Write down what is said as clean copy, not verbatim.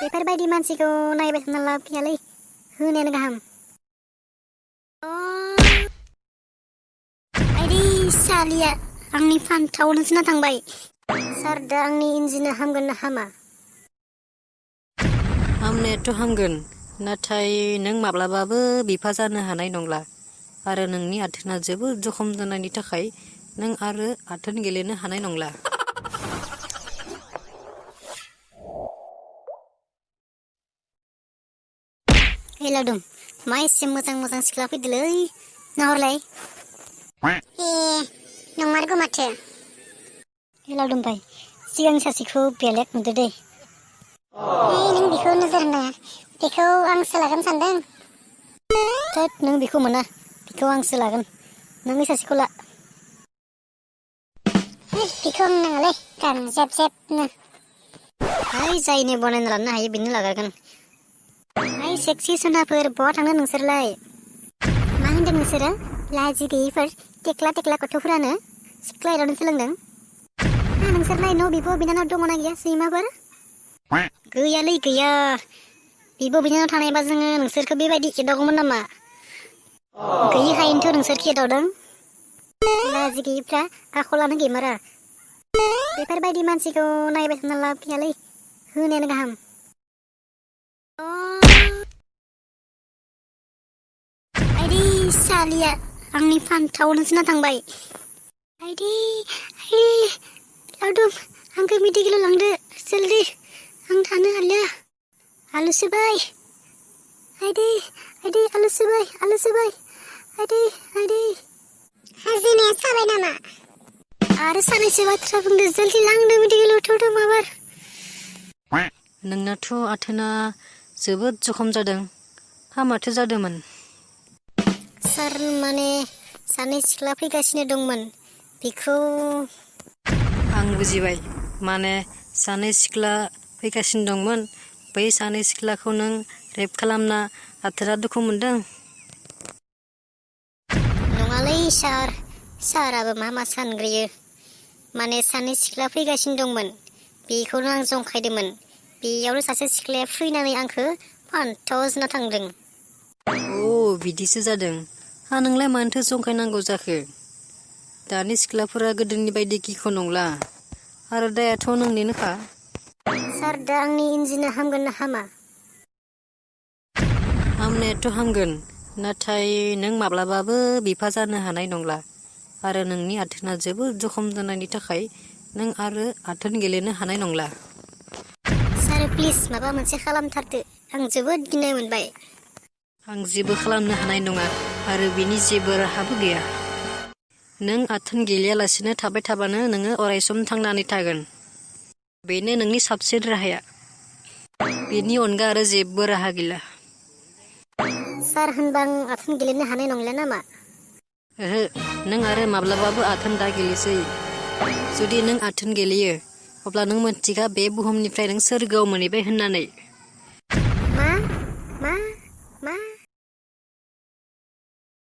बेफोरबायदि मानसिखौ नायबाय थाना लाब गैयालै होनायानो गाहाम। आइदै सालिया आंनि फान्थावनो सुना थांबाय। सार दा आंनि इन्जिना हामगोन ना हामा? हामनायाथ' हामगोन, नाथाय नों माब्लाबाबो बिफा जानो हानाय नंला आरो नोंनि आथोना जोबोद जखम जानायनि थाखाय नों आरो आथोन गेलेनो हानाय नंला। हे लावदुम, मा एसे मोजां मोजां सिख्ला फैदोलै, नाहरलाय। नंमारगौ माथो। हे लावदुम भाई, सिगांनि सासेखौ बेलेग नुदो दै। नों बेखौ नोजोर होनाङा, बेखौ आंसो लागोन सानदों। थोद, नों बेखौ मोना, बेखौ आंसो लागोन, नोंनि सासेखौ ला। बेखौ आं नाङालै, गान जेब जेबनो। जायनो बनायना लानो हायो बेनो लागागोन। सेक्सि सोनाफोर बहा थांनो नोंसोरलाय? मा होनदों नोंसोरो? लाजि गैयिफोर टेक्ला टेक्ला गथ'फोरानो सिख्ला एदावनो सोलोंदों। नोंसोरलाय न' बिब' बिनानाव दङना गैया सैमाफोर? गैयालै गैया। बिब' बिनानाव थानायबा जोङो नोंसोरखौ बेबायदि एदावगौमोन नामा? गैयिखायनोथ' नोंसोरखौ एदावदों। लाजि गैयिफ्रा आखलानो गैमारा। बेफोरबायदि मानसिखौ नायबाय थाना लाब गैयालै होनायानो गाहाम। आइदै सालिया आंनि फान्थावनो सुना थांबाय। आइदै लावदुम, आंखौ मेडिकेलाव लांदो जल्दि, आं थानो हालिया। आलु सोबाय, आइदै आलु सोबाय, आइदै। हाजेनाया साबाय नामा? आरो सानैसो बाथ्रा बुंदो, जल्दि लांदो मेडिकेलाव थौदो माबार। नोंनाथ' आथोना जोबोद जखम जादों, हामाथो जादोंमोन? सार माने सानै सिख्ला फैगासिनो दंमोन, बेखौ। आं बुजिबाय, माने सानै सिख्ला फैगासिनो दंमोन, बै सानै सिख्लाखौ नों रेप खालामना आथोना दुखु मोनदों? नङालै सार, साराबो मा सानग्रोयो। माने सानै सिख्ला फैगासिनो दंमोन, बेखौनो आं जंखायदोंमोन। बेयावनो सासे सिख्लाया फैनानै आंखौ फान्थाव जुना थांदों। बिदिसो जादों। नोंलाय मानोथो जंखायनांगौ जाखो? दानि सिख्लाफोरा गोदोनि बायदि गिख' नंला, आरो दायाथ' नोंनिनोखा। सार दा आंनि इन्जिना हामगोन ना हामा? हामनायाथ' हामगोन, नाथाय नों माब्लाबाबो बिफा जानो हानाय नंला आरो नोंनि आथोना जोबोद जखम जानायनि थाखाय नों आरो आथोन गेलेनो हानाय नंला। सार प्लिज माबा मोनसे खालामथारदो, आं जोबोद गिनाय मोनबाय। आं जेबो खालामनो हानाय नङा आरो बेनि जेबो राहाबो गैया। नों आथोन गेलेयालासिनो थाबाय थाबानो नोङो अरायसम थांनानै थागोन। बेनो नोंनि साबसिन राहाया। बेनि अनगा आरो जेबो राहा गैला। सार होनबा आं आथोन गेलेनो हानाय नंला नामा? ओहो, नों आरो माब्लाबाबो आथोन दा गेलेसै। जुदि नों आथोन गेलेयो, अब्ला नों मोनथिखा बे बुहुमनिफ्राय नों सोरगोआव मोनहैबाय होननानै।